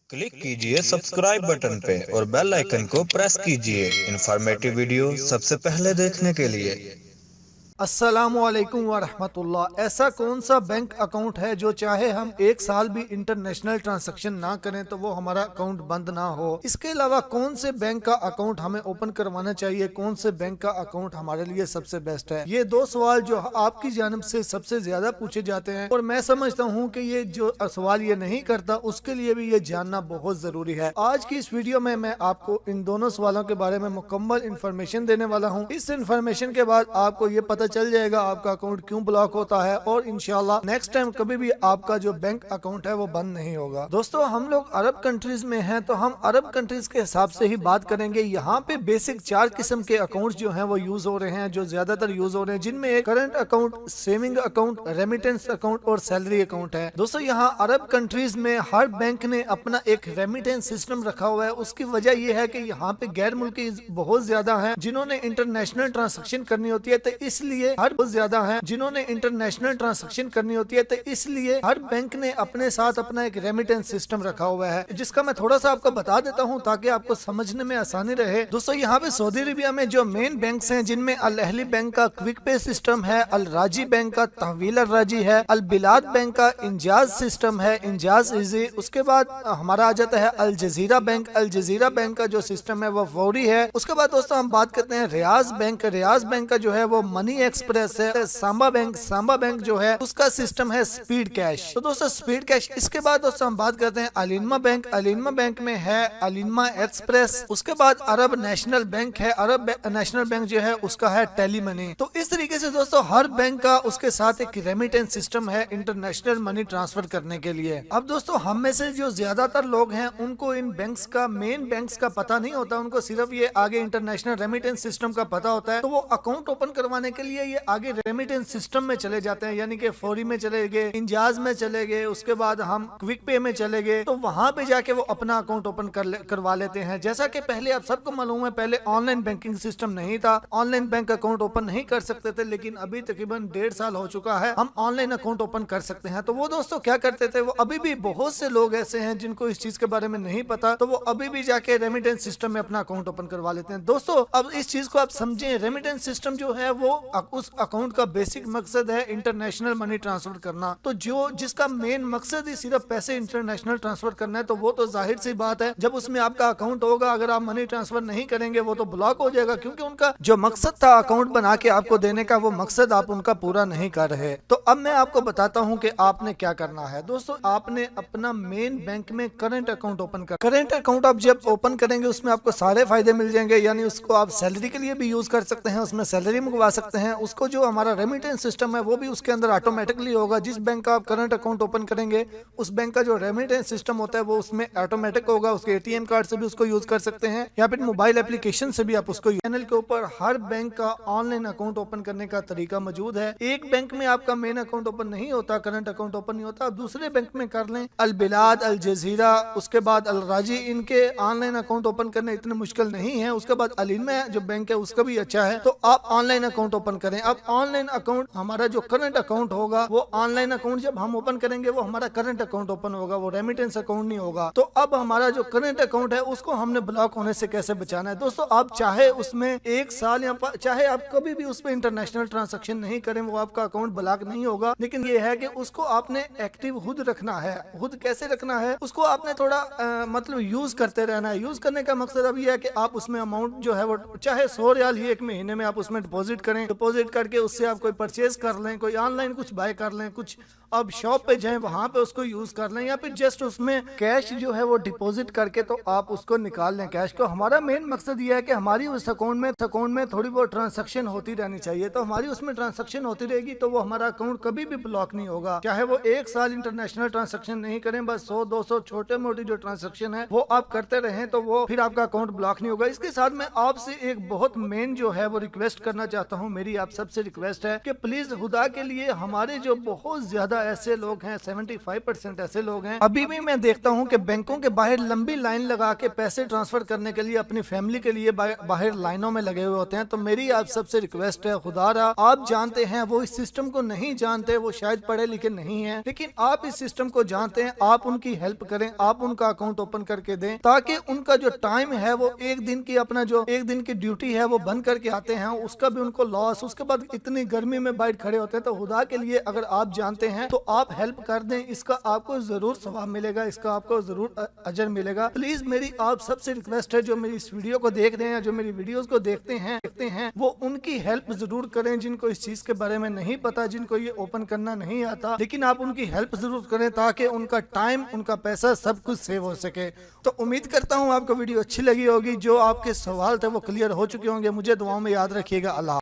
Click कीजिए subscribe button पे और बेल आइकन को प्रेस कीजिए इन्फॉर्मेटिव वीडियो सबसे पहले देखने के लिए। अस्सलामुअलैकुम वरहमतुल्लाह। ऐसा कौन सा बैंक अकाउंट है जो चाहे हम एक साल भी इंटरनेशनल ट्रांजैक्शन ना करें तो वो हमारा अकाउंट बंद ना हो। इसके अलावा कौन से बैंक का अकाउंट हमें ओपन करवाना चाहिए, कौन से बैंक का अकाउंट हमारे लिए सबसे बेस्ट है। ये दो सवाल जो आपकी जानिब से सबसे ज्यादा पूछे जाते हैं और मैं समझता हूँ कि ये जो सवाल ये नहीं करता उसके लिए भी ये जानना बहुत जरूरी है। आज की इस वीडियो में मैं आपको इन दोनों सवालों के बारे में मुकम्मल इंफॉर्मेशन देने वाला हूँ। इस इंफॉर्मेशन के बाद आपको ये पता चल जाएगा आपका अकाउंट क्यों ब्लॉक होता है और इंशाल्लाह नेक्स्ट टाइम कभी भी आपका जो बैंक अकाउंट है वो बंद नहीं होगा। दोस्तों, हम लोग अरब कंट्रीज में हैं तो हम अरब कंट्रीज के हिसाब से ही बात करेंगे। यहाँ पे बेसिक 4 किस्म के अकाउंट जो हैं वो यूज हो रहे हैं, जो ज्यादातर यूज हो रहे हैं, जिनमें एक current account, saving account, remittance account और सैलरी अकाउंट है। दोस्तों, यहाँ अरब कंट्रीज में हर बैंक ने अपना एक रेमिटेंस सिस्टम रखा हुआ है। उसकी वजह यह है कि यहाँ पे गैर मुल्की बहुत ज्यादा है जिन्होंने इंटरनेशनल ट्रांजेक्शन करनी होती है, तो इसलिए हर बहुत ज्यादा है जिन्होंने इंटरनेशनल ट्रांजैक्शन करनी होती है, तो इसलिए हर बैंक ने अपने साथ अपना एक रेमिटेंस सिस्टम रखा हुआ है, जिसका मैं थोड़ा सा आपको बता देता हूं ताकि आपको समझने में आसानी रहे। दोस्तों, यहाँ पे सऊदी अरबिया में जो मेन बैंक्स हैं, जिनमें अल अहली बैंक का क्विक पे सिस्टम है, अल राजी बैंक का तहवील अल राजी है, अल बिलाद बैंक का इंजाज सिस्टम है, इंजाज इजी। उसके बाद हमारा आ जाता है अल जजीरा बैंक। अल जजीरा बैंक का जो सिस्टम है वो फौरी है। उसके बाद दोस्तों हम बात करते हैं रियाज बैंक। रियाज बैंक का जो है वो मनी एक्सप्रेस है। सांबा बैंक जो है उसका सिस्टम है स्पीड कैश। तो दोस्तों स्पीड कैश। इसके बाद दोस्तों हम बात करते हैं अलिनमा बैंक। अलिनमा बैंक में है अलिनमा एक्सप्रेस। उसके बाद अरब नेशनल बैंक है। अरब नेशनल बैंक जो है उसका है टेली मनी। तो इस तरीके से दोस्तों हर बैंक का उसके साथ एक रेमिटेंस सिस्टम है इंटरनेशनल मनी ट्रांसफर करने के लिए। अब दोस्तों हम में से जो ज्यादातर लोग हैं उनको इन बैंक्स का, मेन बैंक्स का पता नहीं होता। उनको सिर्फ ये आगे इंटरनेशनल रेमिटेंस सिस्टम का पता होता है, तो वो अकाउंट ओपन करवाने के लिए ये आगे रेमिटेंस सिस्टम में चले जाते हैं, यानी कि फौरी में चले गए, इंजाज में चले गए, उसके बाद हम क्विक पे में चले गए, तो वहां पे जाके वो अपना अकाउंट ओपन करवा लेते हैं। जैसा कि पहले आप सबको मालूम है, पहले ऑनलाइन बैंकिंग सिस्टम नहीं था, ऑनलाइन बैंक अकाउंट ओपन नहीं कर सकते थे, लेकिन अभी तकरीबन 1.5 साल हो चुका है हम ऑनलाइन अकाउंट ओपन कर सकते हैं। तो वो दोस्तों क्या करते थे, वो अभी भी बहुत से लोग ऐसे हैं जिनको इस चीज के बारे में नहीं पता, तो वो अभी भी जाके रेमिटेंस सिस्टम में अपना अकाउंट ओपन करवा लेते हैं। दोस्तों अब इस चीज को आप समझें, रेमिटेंस सिस्टम जो है वो उस अकाउंट का बेसिक मकसद है इंटरनेशनल मनी ट्रांसफर करना। तो जो जिसका मेन मकसद ही सिर्फ पैसे इंटरनेशनल ट्रांसफर करना है, तो वो तो जाहिर सी बात है जब उसमें आपका अकाउंट होगा, अगर आप मनी ट्रांसफर नहीं करेंगे वो तो ब्लॉक हो जाएगा, क्योंकि उनका जो मकसद था अकाउंट बना के आपको देने का, वो मकसद आप उनका पूरा नहीं कर रहे। तो अब मैं आपको बताता हूँ कि आपने क्या करना है। दोस्तों आपने अपना मेन बैंक में करंट अकाउंट ओपन कर, करंट अकाउंट आप जब ओपन करेंगे उसमें आपको सारे फायदे मिल जाएंगे, यानी उसको आप सैलरी के लिए भी यूज कर सकते हैं, उसमें सैलरी मंगवा सकते हैं, उसको जो हमारा रेमिटेंस सिस्टम है वो भी उसके अंदर ऑटोमेटिकली होगा। जिस बैंक का आप करंट अकाउंट ओपन करेंगे उस बैंक का जो रेमिटेंस सिस्टम होता है वो उसमें ऑटोमेटिक होगा। उसके एटीएम कार्ड से भी उसको यूज कर सकते हैं या फिर मोबाइल एप्लीकेशन से भी आप उसको। चैनल के ऊपर हर बैंक का ऑनलाइन अकाउंट ओपन करने का तरीका मौजूद है। एक बैंक में आपका मेन अकाउंट ओपन नहीं होता, करंट अकाउंट ओपन नहीं होता, आप दूसरे बैंक में कर लें। अल बिलाद, अल जजीरा, उसके बाद अल राजी, इनके ऑनलाइन अकाउंट ओपन करने इतने मुश्किल नहीं है। उसके बाद अलिनमा जो बैंक है उसका भी अच्छा है, तो आप ऑनलाइन अकाउंट ओपन करें। अब ऑनलाइन अकाउंट, हमारा जो करंट अकाउंट होगा वो ऑनलाइन अकाउंट जब हम ओपन करेंगे वो हमारा करंट अकाउंट ओपन होगा, वो रेमिटेंस अकाउंट नहीं होगा। तो अब हमारा जो करंट अकाउंट है उसको हमने ब्लॉक होने से कैसे बचाना है। दोस्तों आप चाहे उसमें 1 साल या चाहे आप कभी भी उस पर इंटरनेशनल ट्रांजैक्शन नहीं करें, वो आपका अकाउंट ब्लॉक नहीं होगा, लेकिन ये है कि उसको आपने एक्टिव खुद रखना है। खुद कैसे रखना है, उसको आपने थोड़ा मतलब यूज करते रहना है। यूज करने का मकसद अब ये है कि आप उसमें अमाउंट जो है वो चाहे 100 रियाल ही 1 महीने में आप उसमें डिपॉजिट करें, डिपॉजिट करके उससे आप कोई परचेज कर लें, कोई ऑनलाइन कुछ बाय कर लें, कुछ अब शॉप पे जाएं वहां पे उसको यूज कर लें, या फिर जस्ट उसमें कैश जो है वो डिपॉजिट करके तो आप उसको निकाल लें कैश को। हमारा मेन मकसद ये है कि हमारी उस अकाउंट में थोड़ी बहुत ट्रांजैक्शन होती रहनी चाहिए, तो हमारी उसमें ट्रांजैक्शन होती रहेगी तो वो हमारा अकाउंट कभी भी ब्लॉक नहीं होगा। चाहे वो 1 साल इंटरनेशनल ट्रांजैक्शन नहीं करें, बस 100-200 छोटे मोटी जो ट्रांजैक्शन है वो आप करते रहें, तो वो फिर आपका अकाउंट ब्लॉक नहीं होगा। इसके साथ मैं आपसे एक बहुत मेन जो है वो रिक्वेस्ट करना चाहता हूँ, मेरी मेरी आप सबसे रिक्वेस्ट है कि प्लीज खुदा के लिए हमारे जो बहुत ज्यादा ऐसे लोग हैं, 75% ऐसे लोग हैं, अभी भी मैं देखता हूं कि बैंकों के बाहर लंबी लाइन लगा के पैसे ट्रांसफर करने के लिए अपनी फैमिली के लिए बाहर लाइनों में लगे हुए होते हैं। तो मेरी आप सबसे रिक्वेस्ट है, खुदारा आप जानते हैं, वो इस सिस्टम को नहीं जानते, वो शायद पढ़े लिखे नहीं है, लेकिन आप इस सिस्टम को जानते हैं, आप उनकी हेल्प करें, आप उनका अकाउंट ओपन करके दें ताकि उनका जो टाइम है वो एक दिन की अपना जो एक दिन की ड्यूटी है वो बंद करके आते हैं, उसका भी उनको लॉस, उसके बाद इतनी गर्मी में बाहर खड़े होते हैं। तो खुदा के लिए अगर आप जानते हैं तो आप हेल्प कर दें, इसका आपको जरूर सवाब मिलेगा, इसका आपको जरूर अजर मिलेगा। प्लीज मेरी आप सबसे रिक्वेस्ट है, जो मेरी इस वीडियो को देख रहे हैं, जो मेरी वीडियोस को देखते हैं वो उनकी हेल्प जरूर करें, जिनको इस चीज के बारे में नहीं पता, जिनको ये ओपन करना नहीं आता, लेकिन आप उनकी हेल्प जरूर करें ताकि उनका टाइम, उनका पैसा सब कुछ सेव हो सके। तो उम्मीद करता हूँ आपको वीडियो अच्छी लगी होगी, जो आपके सवाल थे वो क्लियर हो चुके होंगे। मुझे दुआओं में याद रखिएगा। अल्लाह।